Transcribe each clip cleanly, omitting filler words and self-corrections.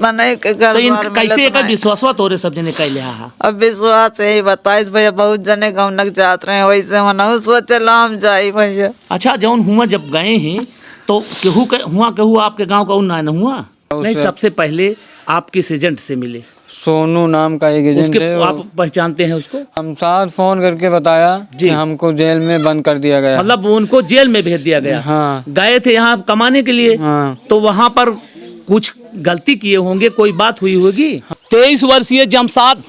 पता नहीं के घर तो इन द्वार कैसे मिलत एक नहीं। विश्वास तोरे सब जने कैले हा। अब विश्वास यही बताइस भैया, बहुत जने गौनक जात रहे वैसे मनाऊ सोचला हम जाई भैया। अच्छा जौन हुआ जब गए हैं तो केहू आपके गांव का ना हुआ नहीं? सबसे पहले आप किस एजेंट से मिले? सोनू नाम का एक एजेंट उसके है। आप पहचानते हैं उसको? हम साथ फोन करके बताया जी। कि हमको जेल में बंद कर दिया गया। मतलब उनको जेल में भेज दिया गया? हाँ। गए थे यहाँ कमाने के लिए? हाँ। तो वहाँ पर कुछ गलती किए होंगे, कोई बात हुई होगी। 23 वर्षीय जमशाद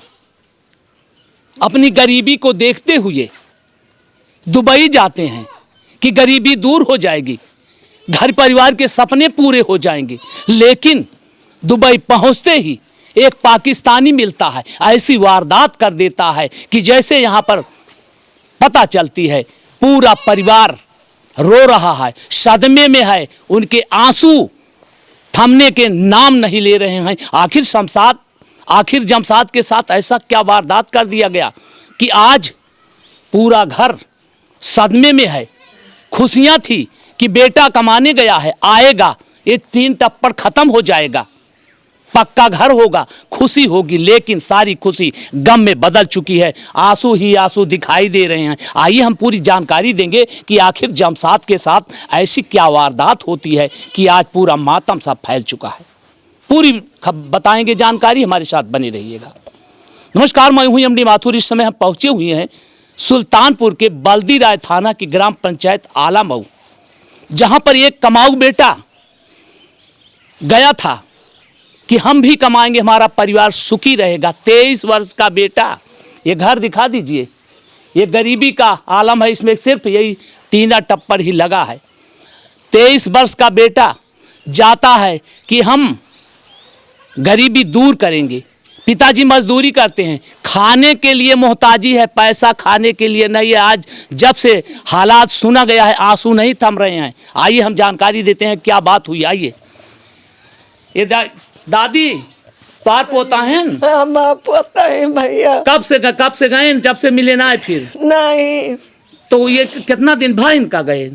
अपनी गरीबी को देखते हुए दुबई जाते हैं कि गरीबी दूर हो जाएगी, घर परिवार के सपने पूरे हो जाएंगे। लेकिन दुबई पहुंचते ही एक पाकिस्तानी मिलता है, ऐसी वारदात कर देता है कि जैसे यहाँ पर पता चलती है पूरा परिवार रो रहा है, सदमे में है, उनके आंसू थमने के नाम नहीं ले रहे हैं। आखिर जमशाद के साथ ऐसा क्या वारदात कर दिया गया कि आज पूरा घर सदमे में है। खुशियां थी कि बेटा कमाने गया है, आएगा, ये 3 टप्पड़ खत्म हो जाएगा, पक्का घर होगा, खुशी होगी। लेकिन सारी खुशी गम में बदल चुकी है, आंसू ही आंसू दिखाई दे रहे हैं। आइए हम पूरी जानकारी देंगे कि आखिर जमशाद के साथ ऐसी क्या वारदात होती है कि आज पूरा मातम सा फैल चुका है। पूरी बताएंगे जानकारी, हमारे साथ बने रहिएगा। नमस्कार, मैं हूं एमडी माथुर। इस समय हम पहुंचे हुए हैं सुल्तानपुर के बल्दी राय थाना की ग्राम पंचायत आलामऊ, जहां पर एक कमाऊ बेटा गया था कि हम भी कमाएंगे, हमारा परिवार सुखी रहेगा। 23 वर्ष का बेटा, ये घर दिखा दीजिए, ये गरीबी का आलम है, इसमें सिर्फ यही टीना टप्पर ही लगा है। 23 वर्ष का बेटा जाता है कि हम गरीबी दूर करेंगे। पिताजी मजदूरी करते हैं, खाने के लिए मोहताजी है, पैसा खाने के लिए नहीं है। आज जब से हालात सुना गया है, आंसू नहीं थम रहे हैं। आइए हम जानकारी देते हैं क्या बात हुई। आइए। ये दादी पार पोता है? हाँ पोता है भैया। कब से गए? जब से मिले ना है फिर? नहीं। तो ये कितना दिन भाई इनका गए?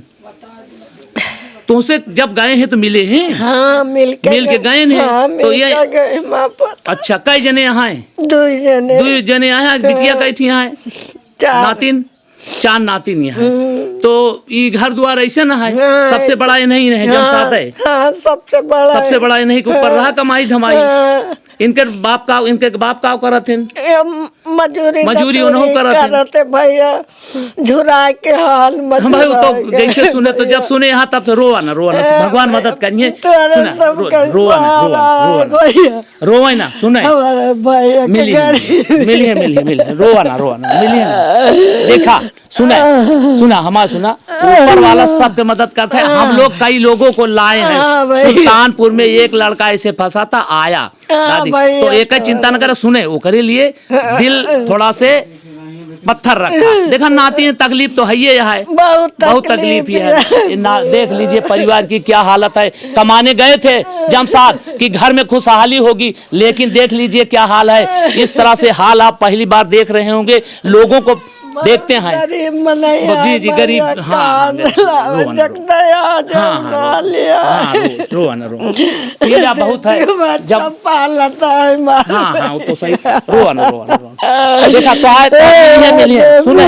तुमसे जब गए हैं तो मिले हैं? हाँ मिल के गए हैं। हाँ, तो ये गए माँ पोता। अच्छा, कई जने यहाँ हैं? 2 जने आए हैं। बिटिया कई थी यहाँ? 4 नातिन, 4 नातिन यहाँ। तो ये घर द्वार ऐसे ना है? सबसे बड़ा ये नहीं है जमशाद है? हाँ सबसे बड़ा ये नहीं के ऊपर रहा कमाई धमाई। इनके बाप का करत हैं? मजूरी उन्हों करत भैया, झुरा के हाल हम भाई तो जैसे सुने तो जब सुने यहाँ तब तो रोवा ना भगवान मदद करिए। रोवा ना सुने मिलिए रोवा ना मिलिए ना। देखा सुना हमारा सुना, ऊपर वाला सबके मदद करता है। हम लोग कई लोगों को लाए हैं। सुल्तानपुर में एक लड़का ऐसे फंसा था, आया दादी, तो एक चिंता न करे, सुने वो करे लिए दिल थोड़ा से पत्थर रखा। देखा नाती तकलीफ तो है ही है, बहुत तकलीफ ही है। देख लीजिए परिवार की क्या हालत है। कमाने गए थे जमशाद कि घर में खुशहाली होगी, लेकिन देख लीजिए क्या हाल है। इस तरह से हाल आप पहली बार देख रहे होंगे, लोगों को देखते हैं। जी गरीब। हाँ रोना बहुत है जब हाँ वो तो सही। रोना देखा तो आए सुना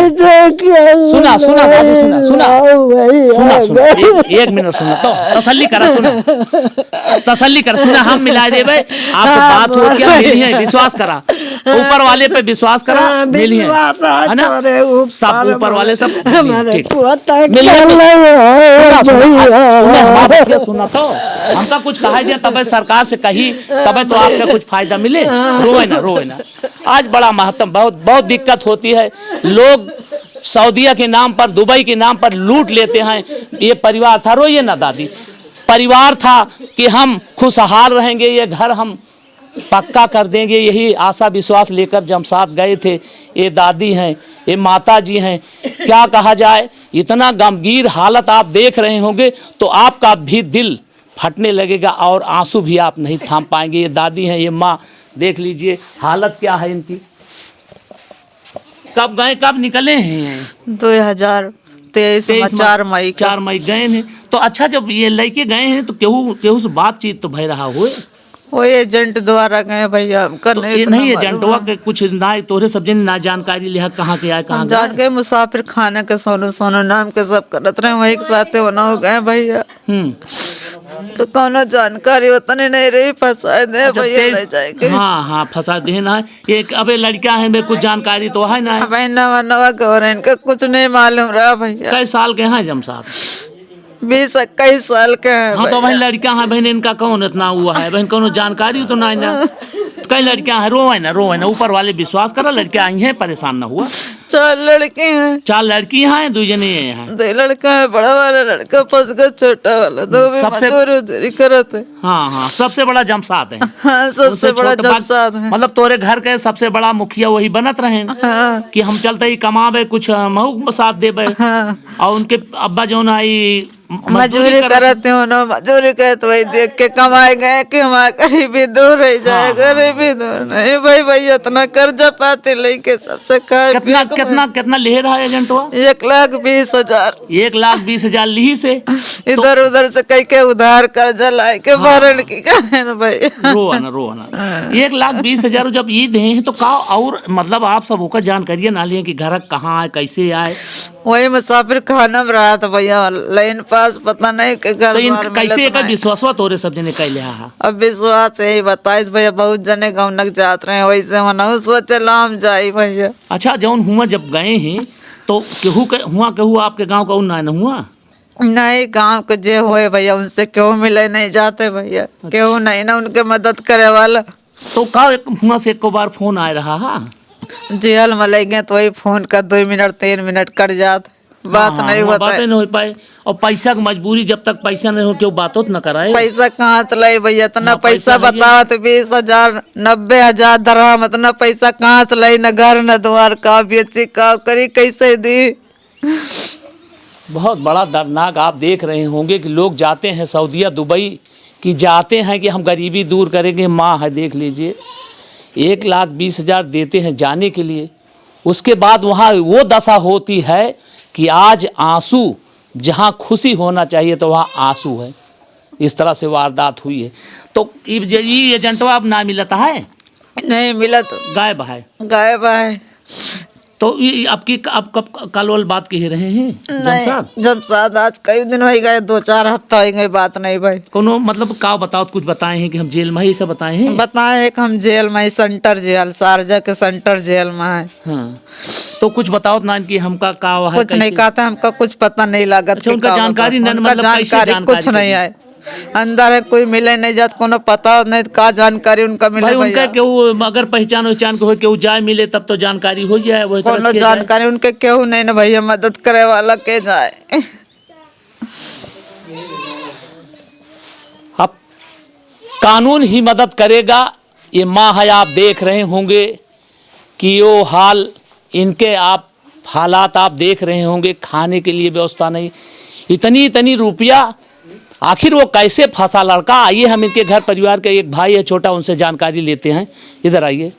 एक मिनट सुना तो तसल्ली कर सुना। हम मिला दे भाई, आपको बात हो क्या मिली, विश्वास करा, ऊपर वाले पे विश्वास करा, मिली है ना, सब ऊपर वाले सब सुना। तो हमका कुछ कहा दिया तब सरकार से कही, तब तो आपका कुछ फायदा मिले। रोए ना। आज बड़ा महत्व, बहुत दिक्कत होती है। लोग सऊदीया के नाम पर, दुबई के नाम पर लूट लेते हैं। ये परिवार था, रोइए ना दादी, परिवार था कि हम खुशहाल रहेंगे, ये घर हम पक्का कर देंगे, यही आशा विश्वास लेकर जमशाद गए थे। ये दादी हैं, ये माता जी हैं, क्या कहा जाए। इतना गंभीर हालत आप देख रहे होंगे तो आपका भी दिल फटने लगेगा और आंसू भी आप नहीं थाम पाएंगे। ये दादी हैं, ये माँ, देख लीजिए हालत क्या है इनकी। कब गए, कब निकले हैं? 2023 में 4 मई गए हैं। तो अच्छा, जब ये लड़के गए हैं तो केहू से बातचीत तो भय रहा हुए? वो एजेंट द्वारा गए भैया, हमका तो नहीं ये इतना नहीं मालूम एजेंटवा है। के कुछ ना तोरे सब जन ना जानकारी लिहा कहाँ के आए कहाँ हम जान गए मुसाफिर खाने के सोनू सोनू नाम के सब करत रहे, वही के साथे होना हो गए भैया। तो कोनो जानकारी उतनी नहीं रही, फंसा दे भैया ले जाएंगे। हाँ हाँ फंसा दे ना। एक अबे लड़का है में कुछ जानकारी तो है ना। भाई नवा नवा गौर है, इनका कुछ नहीं मालूम रहा भैया। कई साल के हैं जमसाद? 20-21 साल के हैं हाँ तो भैया। भाई लड़का है बहन, इनका कौन इतना हुआ है बहन, कोनो जानकारी तो नहीं ना। कई लड़कियां हैं, रोए ना ऊपर वाले विश्वास करो, लड़कियां आई हैं परेशान ना हुआ। 4 लड़के हैं। 4 लड़की हैं, 2 जने हैं। 2 लड़का है, बड़ा वाला लड़का फंस गया, छोटा वाला 2 भी सबसे- मजदूरी करत है। हाँ हाँ सबसे बड़ा जमसाद है। हाँ सबसे बड़ा छोटा बात- जमसाद है। मतलब तोरे घर के सबसे बड़ा मुखिया वही बनत रहे हाँ कि हम चलते ही कमावे कुछ महू साथ देवे। हाँ और उनके अब्बा जो ना आई मजदूरी करते हो ना, मजदूरी करे तो वही देख के कमाए गए कि हमारा गरीबी दूर रह जाए। हाँ, गरीबी दूर नहीं भाई भैया, इतना कर्जा पाते लेके सबसे खाए कितना कितना कितना ले रहा है एजेंटवा? 1,20,000 1,20,000 ली से इधर उधर से कई के उधार कर्जा लाए के भरण की कहे ना भैया। रोआ ना 1,20,000 जब ये दे हैं तो का और मतलब आप सब होकर जानकारी ना लिए कि घर कहाँ आए कैसे आए। वही मुसाफिर खाना में रहा था भैया, लाइन पास पता नहीं के घर तो इन द्वार कैसे मिलत एक नहीं। विश्वास तोरे सब जने कह लिया है। अब विश्वास यही बताइस भैया, बहुत जने गौनक जात रहे, वैसे मनाऊ सोचे लाम जाई भैया। अच्छा जौन हुआ जब गए हैं तो केहू आपके गांव का उन्ना न हुआ? नहीं, गांव के जे होए भैया उनसे क्यों मिले नहीं जाते भैया, क्यों नहीं ना उनके मदद करे वाला। तो का हुआ से एक बार फोन आ रहा है? जेल में ले गए तो वही फोन का 2 मिनट 3 मिनट कट जात, बात नहीं हुआ, होता बातें नहीं हो पाए। और पैसा की मजबूरी, जब तक पैसा नहीं हो क्यों बातों न कराए। पैसा कहाँ से लाई भैया, इतना ना पैसा पैसा बताओ तो 20,000 90,000 दरहम, इतना पैसा कहाँ से लाई, न घर न द्वार, का बेची का करी, कैसे दी। बहुत बड़ा दर्दनाक आप देख रहे होंगे कि लोग जाते हैं सऊदीया दुबई कि जाते हैं कि हम गरीबी दूर करेंगे। माँ है देख लीजिए, 1,20,000 देते हैं जाने के लिए, उसके बाद वहाँ वो दशा होती है कि आज आंसू जहाँ खुशी होना चाहिए तो वहाँ आंसू है। इस तरह से वारदात हुई है। तो ये एजेंटवा अब ना मिलता है, नहीं मिला तो गायब है। गायब है। तो ये आपकी अब कब कल वाल बात कह रहे हैं जमसाद? नहीं, जमसाद आज कई दिन हो गए, 2-4 हफ्ता हो गए, बात नहीं भाई। कोनो मतलब का बताओ, कुछ बताए हैं कि हम जेल में ही सब बताए हैं? बताए एक हम जेल में, सेंटर जेल, शारजा के सेंटर जेल में है। हाँ तो कुछ बताओ ना कि हमका का है, कुछ नहीं कहता, हमका कुछ पता नहीं लागत। अच्छा, उनका जानकारी नहीं, उनका मतलब कैसे जानकारी कुछ नहीं है, अंदर है, कोई मिले नहीं जात, कोनो पता नहीं का जानकारी उनका मिले भाई उनका भैया। केहू अगर पहचान वहचान के हो केहू जाए मिले तब तो जानकारी हो जाए। वही तरह कोनो से जानकारी उनके केहू नहीं ना भैया, मदद करे वाला के जाए। अब कानून ही मदद करेगा। ये माँ है, आप देख रहे होंगे कि वो हाल इनके, आप हालात आप देख रहे होंगे, खाने के लिए व्यवस्था नहीं, इतनी रुपया आखिर वो कैसे फंसा लड़का। आइए हम इनके घर परिवार के एक भाई है छोटा, उनसे जानकारी लेते हैं। इधर आइए,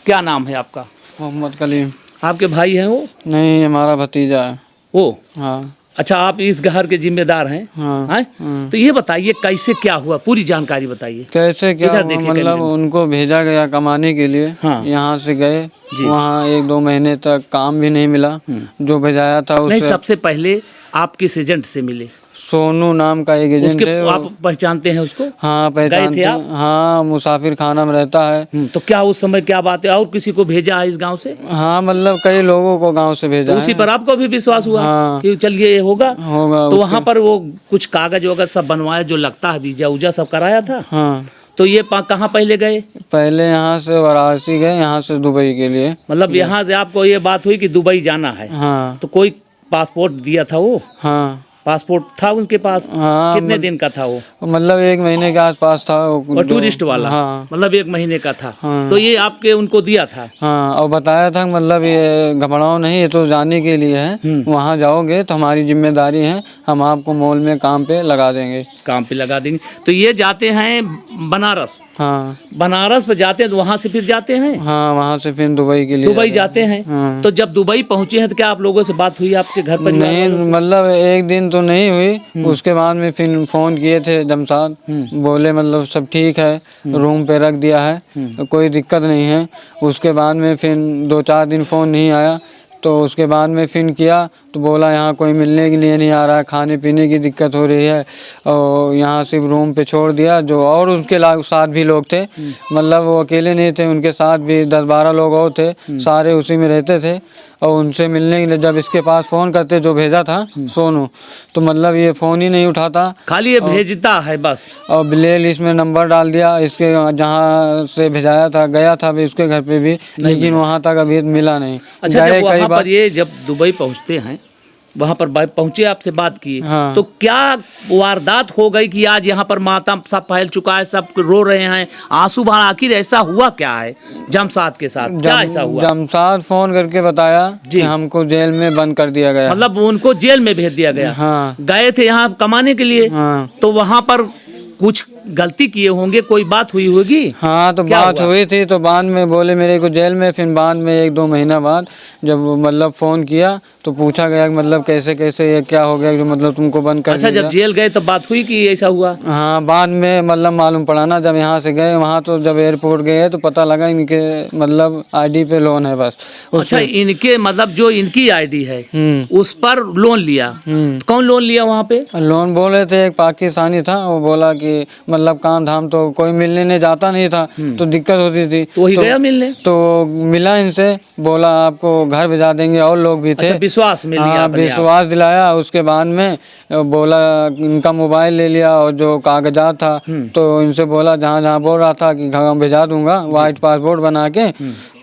क्या नाम है आपका? मोहम्मद कलीम। आपके भाई हैं वो? नहीं, हमारा भतीजा है वो? हाँ। अच्छा, आप इस घर के जिम्मेदार हैं? हाँ, हैं? हाँ। तो ये बताइए कैसे क्या हुआ, पूरी जानकारी बताइए। कैसे क्या इधर हुआ, देखिए मतलब कैमरे में। उनको भेजा गया कमाने के लिए। हाँ। यहाँ से गए, जी। वहाँ 1-2 महीने तक काम भी नहीं मिला। जो भेजाया था नहीं, उसे सबसे पहले आप किस एजेंट से मिले? सोनू नाम का एक एजेंट उसके है। आप पहचानते हैं उसको? हाँ पहचानते आप? हैं। हाँ, मुसाफिर खाना में रहता है। तो क्या उस समय क्या बात है, और किसी को भेजा है इस गांव से? हाँ, मतलब कई लोगों को गांव से भेजा तो उसी है। पर आपको भी विश्वास हुआ हाँ। कि चलिए ये होगा। तो वहाँ उसके- पर वो कुछ कागज वगैरह सब बनवाया, जो लगता है वीजा उजा सब कराया था। हाँ, तो ये कहाँ पहले गए? पहले यहाँ से वाराणसी गए, यहाँ से दुबई के लिए। मतलब यहाँ से आपको ये बात हुई कि दुबई जाना है। हाँ तो कोई पासपोर्ट दिया था वो? हाँ पासपोर्ट था उनके पास? हाँ, कितने दिन का था वो? मतलब 1 महीने के आसपास था वो। और टूरिस्ट वाला? हाँ मतलब 1 महीने का था। हाँ। तो ये आपके उनको दिया था? हाँ, और बताया था मतलब ये घबराओ नहीं, ये तो जाने के लिए है, वहाँ जाओगे तो हमारी जिम्मेदारी है, हम आपको मॉल में काम पे लगा देंगे। काम पे लगा देंगे। तो ये जाते हैं बनारस? हाँ बनारस पे जाते हैं तो वहाँ से फिर जाते हैं, हाँ, वहाँ से फिर दुबई के लिए दुबई जाते हैं। हाँ। तो जब दुबई पहुंचे हैं तो क्या आप लोगों से बात हुई आपके घर परिवार नहीं, वालों से? मतलब एक दिन तो नहीं हुई, उसके बाद में फिर फोन किए थे जमसाद, बोले मतलब सब ठीक है, रूम पे रख दिया है, कोई दिक्कत नहीं है। उसके बाद में फिर 2-4 दिन फ़ोन नहीं आया, तो उसके बाद में फिर किया तो बोला यहाँ कोई मिलने के लिए नहीं आ रहा है, खाने पीने की दिक्कत हो रही है, और यहाँ सिर्फ रूम पे छोड़ दिया। जो और उसके साथ भी लोग थे, मतलब वो अकेले नहीं थे, उनके साथ भी 10-12 लोग और थे, सारे उसी में रहते थे। और उनसे मिलने के लिए जब इसके पास फ़ोन करते, जो भेजा था सोनू, तो मतलब ये फ़ोन ही नहीं उठाता, खाली ये भेजता है बस। और ब्ले लिस्ट में नंबर डाल दिया इसके, जहाँ से भेजाया था गया था भी उसके घर पे भी, लेकिन वहाँ तक अभी मिला नहीं। अच्छा, गए जब कई वहाँ बार। पर ये जब दुबई पहुँचते हैं, वहाँ पर पहुँचे, आपसे बात की, हाँ। तो क्या वारदात हो गई कि आज यहाँ पर मातम सब फैल चुका है, सब रो रहे हैं, आंसू बहा, आखिर ऐसा हुआ क्या है जमसाद के साथ, क्या ऐसा हुआ? जमसाद फोन करके बताया जी। कि हमको जेल में बंद कर दिया गया। मतलब उनको जेल में भेज दिया गया। हाँ। गए थे यहाँ कमाने के लिए, हाँ। तो वहाँ पर कुछ गलती किए होंगे, कोई बात हुई होगी? हाँ, तो क्या बात हुआ? हुई थी, तो बाद में बोले मेरे को जेल में, फिर बाद में 1-2 महीना बाद जब मतलब फ़ोन किया तो पूछा गया कि मतलब कैसे कैसे ये क्या हो गया, जो मतलब तुमको बंद कर अच्छा, दिया। जब जेल गए तो बात हुई कि ऐसा हुआ? हाँ, बाद में मतलब मालूम पड़ा ना, जब यहाँ से गए वहाँ, तो जब एयरपोर्ट गए तो पता लगा इनके मतलब आईडी पे लोन है बस। अच्छा, इनके मतलब जो इनकी आईडी है उस पर लोन लिया। कौन लोन लिया वहाँ पे? लोन बोल रहे थे, एक पाकिस्तानी था, वो बोला कि मतलब काम धाम तो कोई मिलने नहीं जाता नहीं था, तो दिक्कत होती थी, तो वही गया मिलने। तो मिला इनसे, बोला आपको घर भिजा देंगे, और लोग भी थे। अच्छा, विश्वास में लिया हाँ, अपने आप। विश्वास दिलाया। उसके बाद में बोला इनका मोबाइल ले लिया और जो कागजात था, तो इनसे बोला जहाँ जहाँ बोल रहा था कि घर भिजा दूंगा, वाइट पासपोर्ट बना के,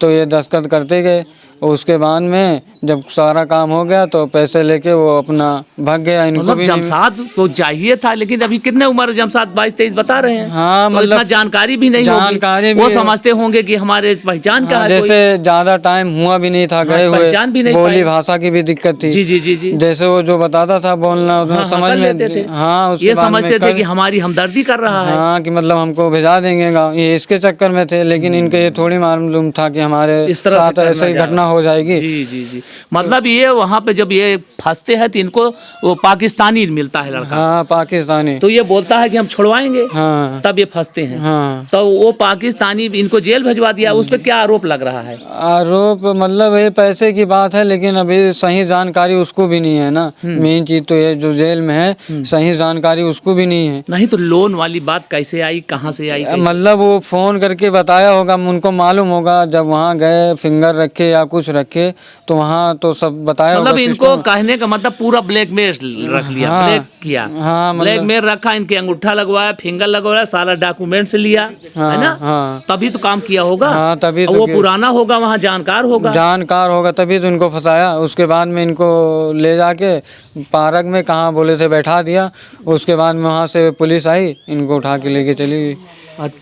तो ये दस्तखत करते गए। उसके बाद में जब सारा काम हो गया तो पैसे लेके वो अपना भाग गया। इनको मतलब भी नहीं- जमसाद को चाहिए था, लेकिन अभी कितने उम्र है जमसाद? 22-23 बता रहे हैं। हाँ, तो मतलब इतना जानकारी भी नहीं जानकारी होगी, भी वो है। समझते होंगे कि हमारे पहचान का हाँ, है कोई। जैसे ज्यादा टाइम हुआ भी नहीं था गए हुए, पहचान भी नहीं बोली पाए। भाषा की भी दिक्कत थी। जी जी जी जी। जैसे वो जो बताता था बोलना, उसमें हाँ, समझ कर में लेते थे। हाँ, उसके ये बाद में समझते थे कल- कि हमारी हमदर्दी कर रहा है। हाँ, कि मतलब हमको भेजा देंगे गाँव, ये इसके चक्कर में थे। लेकिन इनके ये थोड़ी मालूम था कि हमारे इस तरह से साथ ऐसे ही करना घटना हो जाएगी। जी जी जी। मतलब ये वहाँ पे जब ये फंसते हैं तो इनको वो पाकिस्तानी मिलता है लड़का, हाँ, पाकिस्तानी। तो ये बोलता है कि हम छुड़वाएंगे, हाँ तब ये फंसते हैं। हाँ। तो वो पाकिस्तानी इनको जेल भिजवा दिया। उस पर क्या आरोप लग रहा है? आरोप मतलब ये पैसे की बात है, लेकिन अभी सही जानकारी उसको भी नहीं है ना। मेन चीज तो ये जो जेल में है, सही जानकारी उसको भी नहीं है। नहीं तो लोन वाली बात कैसे आई, कहाँ से आई, कैसे? मतलब वो फोन करके बताया होगा, उनको मालूम होगा, जब वहाँ गए फिंगर रखे या कुछ रखे तो वहाँ तो सब बताया मतलब होगा। इनको सिस्टम। कहने का मतलब पूरा ब्लैकमेल रख लिया, हाँ। ब्लैक किया। हाँ, मतलब- ब्लैकमेल रखा, इनके अंगूठा लगवाया, फिंगर लगवाया, सारा डॉक्यूमेंट्स लिया, है ना? हाँ। तभी तो काम किया होगा। हाँ, तभी और तो वो कि- पुराना होगा, वहाँ जानकार होगा। जानकार होगा, तभी तो इनको फंसाया। उसके बाद में इनको ले जाके पार्क में कहाँ बोले थे बैठा दिया। उसके बाद में वहाँ से पुलिस आई, इनको उठा के लेके चली गई।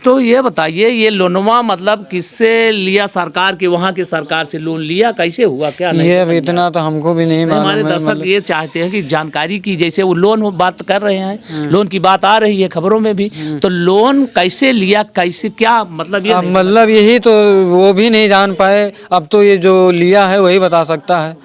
तो ये बताइए, ये लोनवा मतलब किससे लिया? सरकार के, वहाँ की सरकार से लोन लिया, कैसे हुआ, क्या नहीं? ये अब इतना तो हमको भी नहीं मालूम हमारे है। दर्शक ये चाहते हैं कि जानकारी की, जैसे वो लोन बात कर रहे हैं, लोन की बात आ रही है खबरों में भी, तो लोन कैसे लिया, कैसे, क्या मतलब ये अब नहीं मतलब यही तो वो भी नहीं जान पाए। अब तो ये जो लिया है वही बता सकता है,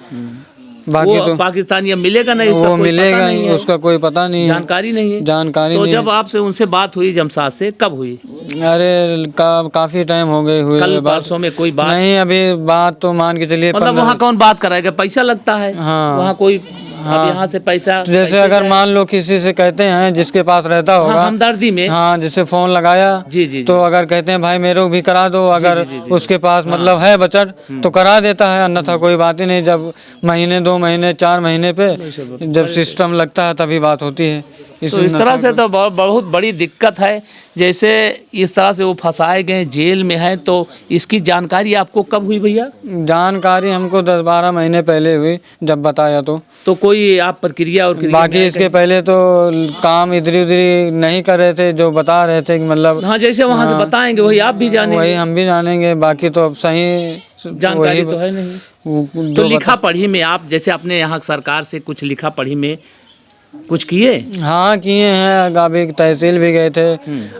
बाकी वो तो पाकिस्तानी अब मिलेगा नहीं, उसका वो कोई मिलेगा पता नहीं ही, है, उसका कोई पता नहीं है, जानकारी नहीं है। जानकारी तो नहीं जब आपसे उनसे बात हुई जमसाद से, कब हुई? है। अरे काफी टाइम हो गए हुए कल बात। परसों में कोई बात? नहीं, अभी बात तो मान के चलिए मतलब वहाँ कौन बात कराएगा? पैसा लगता है। हाँ। वहाँ कोई अब यहाँ से पैसा, तो जैसे कैसे अगर जाए? मान लो किसी से कहते हैं जिसके पास रहता हाँ, होगा, हमदर्दी में। हाँ, जैसे फोन लगाया, जी, जी, जी। तो अगर कहते हैं भाई मेरे को भी करा दो, अगर जी, जी, उसके पास मतलब है बचत तो करा देता है, अन्यथा कोई बात ही नहीं। जब महीने 2 महीने 4 महीने पे जब सिस्टम लगता है तभी बात होती है। तो इस तरह से तो बहुत बड़ी दिक्कत है। जैसे इस तरह से वो फंसाए गए, जेल में हैं, तो इसकी जानकारी आपको कब हुई भैया? जानकारी हमको 10-12 महीने पहले हुई, जब बताया तो कोई आप प्रक्रिया और बाकी इसके पहले तो काम इधर उधर नहीं कर रहे थे, जो बता रहे थे कि मतलब हाँ, जैसे वहाँ से बताएंगे वही आप भी जानेंगे, वही हम भी जानेंगे। बाकी तो अब सही जानकारी तो है नहीं। तो जो लिखा पढ़ी में आप, जैसे अपने यहाँ सरकार से कुछ लिखा पढ़ी में कुछ किए? हाँ किए हैं, अभी तहसील भी गए थे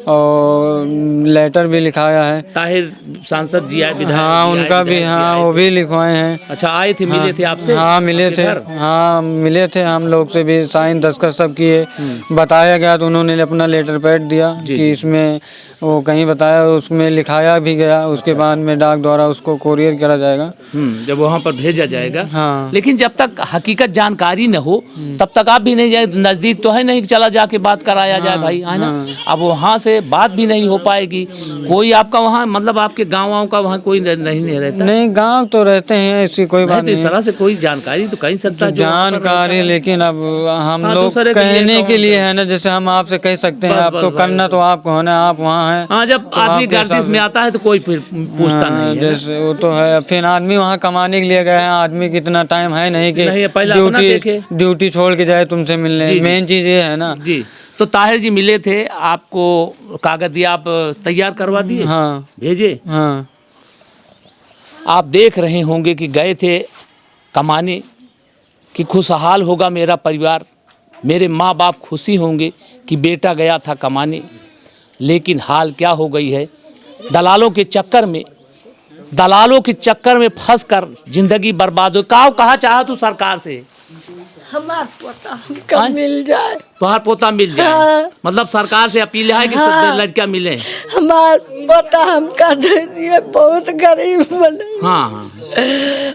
और लेटर भी लिखाया है। ताहिर सांसद जी आए, विधायक हाँ जी आए, उनका भी, विधायक जी हाँ आए वो थे। भी लिखवाए हैं। अच्छा, आए थे, मिले थे आपसे? हाँ मिले आपके थे, घर? हाँ मिले थे, हम लोग से भी साइन दस्तखत सब किए। बताया गया तो उन्होंने अपना लेटर पैड दिया कि इसमें वो कहीं बताया, उसमें लिखाया भी गया। उसके बाद में डाक द्वारा उसको कोरियर करा जाएगा। जब वहाँ पर भेजा जाएगा। हाँ। लेकिन जब तक हकीकत जानकारी न हो तब तक आप भी नहीं जाए, नजदीक तो है नहीं कि चला जाके बात कराया जाए भाई, है ना? अब वहाँ से बात भी नहीं हो पाएगी। कोई आपका वहाँ मतलब आपके गाँव का वहाँ कोई नहीं रहता? नहीं, गांव तो रहते हैं, ऐसी कोई बात तो इस नहीं। तरह से कोई जानकारी तो कहीं सकता है जो वहाँ पर रहता जानकारी, है। लेकिन अब हम हाँ, लोग दूसरे के लिए कहने के कौन लिए करे? है ना, जैसे हम आपसे कह सकते हैं, बस, आप बस तो भाई। करना तो आपको है ना, आप वहाँ हैं। हाँ, जब तो आदमी आपके गर्दिश हिसाब में से- आता है तो कोई फिर पूछता हाँ, नहीं है ना? जैसे वो तो है, फिर आदमी वहाँ कमाने के लिए गए हैं, आदमी की इतना टाइम है नहीं कि नहीं है, पहले अपना देखे। ड्यूटी छोड़ के जाए तुमसे मिलने। जी, जी। मेन चीज़ ये है ना। जी, तो ताहिर जी मिले थे आपको, कागज दिया, आप तैयार करवा दिए? हाँ भेजे? हाँ आप देख रहे होंगे कि गए थे कमाने, कि खुशहाल होगा मेरा परिवार, मेरे माँ बाप खुशी होंगे कि बेटा गया था कमाने। लेकिन हाल क्या हो गई है, दलालों के चक्कर में फंस कर जिंदगी बर्बाद हो। कहा चाहा तू सरकार से? हमार पोता हमका मिल जाए, तुम्हार पोता मिल जाए। हाँ। मतलब सरकार से अपील है कि हाँ। लड़का मिले। हमार पोता हमका दे दिए, बहुत गरीब बने। हाँ हाँ,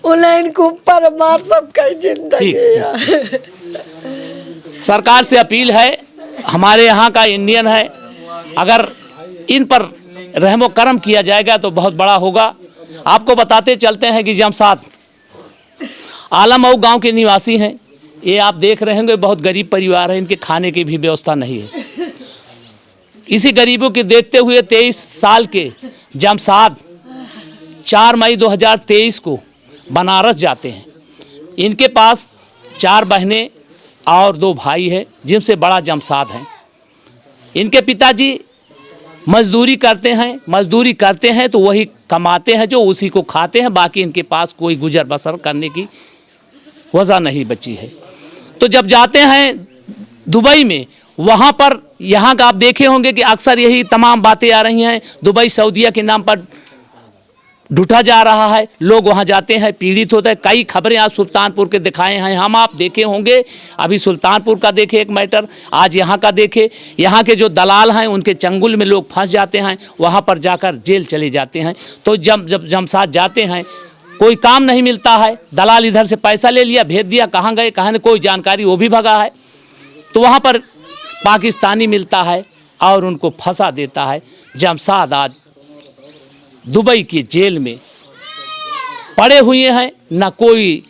उन्हें इनको ऊपर मार सबका जिंदगी ठीक, है। सरकार से अपील है, हमारे यहाँ का इंडियन है, अगर इन पर रहमो करम किया जाएगा तो बहुत बड़ा होगा। आपको बताते चलते हैं कि जमसाद आलमऊ गांव के निवासी हैं। ये आप देख रहे होंगे बहुत गरीब परिवार है, इनके खाने की भी व्यवस्था नहीं है। इसी गरीबों के देखते हुए 23 साल के जमसाद 4 मई 2023 को बनारस जाते हैं। इनके पास 4 बहनें और 2 भाई हैं, जिनसे बड़ा जमसाद हैं। इनके पिताजी मजदूरी करते हैं तो वही कमाते हैं जो उसी को खाते हैं, बाकी इनके पास कोई गुजर बसर करने की वजह नहीं बची है। तो जब जाते हैं दुबई में, वहाँ पर यहाँ का आप देखे होंगे कि अक्सर यही तमाम बातें आ रही हैं, दुबई सऊदीया के नाम पर ढूंढा जा रहा है। लोग वहाँ जाते हैं, पीड़ित होते हैं। कई खबरें आज सुल्तानपुर के दिखाए हैं हम, आप देखे होंगे। अभी सुल्तानपुर का देखे एक मैटर, आज यहाँ का देखे। यहाँ के जो दलाल हैं उनके चंगुल में लोग फंस जाते हैं, वहाँ पर जाकर जेल चले जाते हैं। तो जब जमसाद जाते हैं, कोई काम नहीं मिलता है, दलाल इधर से पैसा ले लिया, भेज दिया, कहाँ गए कहाँ नहीं कोई जानकारी, वो भी भगा है। तो वहाँ पर पाकिस्तानी मिलता है और उनको फंसा देता है। जमसाद आज दुबई की जेल में पड़े हुए हैं, ना कोई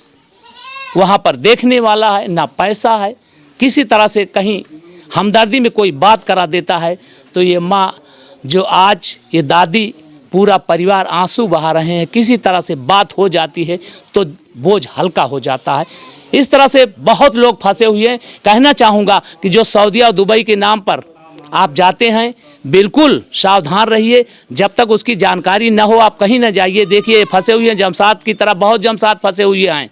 वहाँ पर देखने वाला है, ना पैसा है। किसी तरह से कहीं हमदर्दी में कोई बात करा देता है तो ये माँ, जो आज ये दादी, पूरा परिवार आंसू बहा रहे हैं, किसी तरह से बात हो जाती है तो बोझ हल्का हो जाता है। इस तरह से बहुत लोग फंसे हुए हैं। कहना चाहूँगा कि जो सऊदी और दुबई के नाम पर आप जाते हैं, बिल्कुल सावधान रहिए। जब तक उसकी जानकारी न हो आप कहीं न जाइए। देखिए फंसे हुए हैं, जमसाद की तरह बहुत जमसाद फंसे हुए हैं।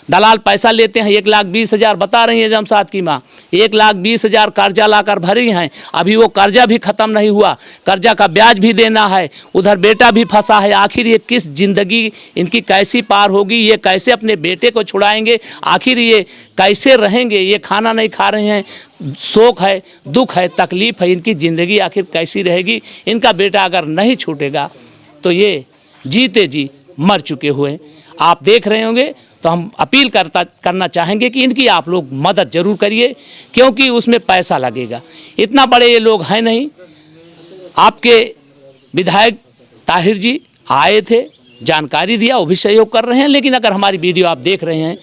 दलाल पैसा लेते हैं, 1,20,000 बता रही है जमसाद की माँ, 1,20,000 कर्जा लाकर भरी हैं। अभी वो कर्जा भी ख़त्म नहीं हुआ, कर्जा का ब्याज भी देना है, उधर बेटा भी फंसा है। आखिर ये किस ज़िंदगी इनकी कैसी पार होगी, ये कैसे अपने बेटे को छुड़ाएंगे, आखिर ये कैसे रहेंगे। ये खाना नहीं खा रहे हैं, शोक है, दुख है, तकलीफ़ है, इनकी ज़िंदगी आखिर कैसी रहेगी। इनका बेटा अगर नहीं छूटेगा तो ये जीते जी मर चुके हुए आप देख रहे होंगे। तो हम अपील करना चाहेंगे कि इनकी आप लोग मदद ज़रूर करिए, क्योंकि उसमें पैसा लगेगा। इतना बड़े ये लोग हैं नहीं। आपके विधायक ताहिर जी आए थे, जानकारी दिया, वो भी सहयोग कर रहे हैं। लेकिन अगर हमारी वीडियो आप देख रहे हैं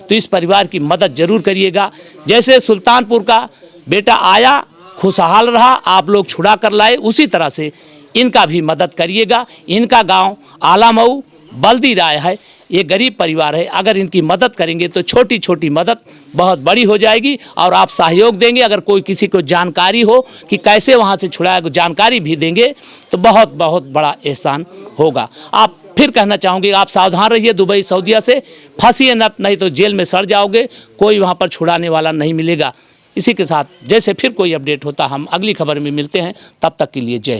तो इस परिवार की मदद ज़रूर करिएगा। जैसे सुल्तानपुर का बेटा आया, खुशहाल रहा, आप लोग छुड़ा कर लाए, उसी तरह से इनका भी मदद करिएगा। इनका गांव आलामऊ बल्दी राय है, ये गरीब परिवार है। अगर इनकी मदद करेंगे तो छोटी छोटी मदद बहुत बड़ी हो जाएगी और आप सहयोग देंगे। अगर कोई किसी को जानकारी हो कि कैसे वहाँ से छुड़ाया, जानकारी भी देंगे तो बहुत बहुत बड़ा एहसान होगा। आप फिर कहना चाहूँगी, आप सावधान रहिए, दुबई सऊदीया से फंसिए न, नहीं तो जेल में सड़ जाओगे, कोई वहाँ पर छुड़ाने वाला नहीं मिलेगा। इसी के साथ जैसे फिर कोई अपडेट होता हम अगली खबर में मिलते हैं, तब तक के लिए जय हिंद।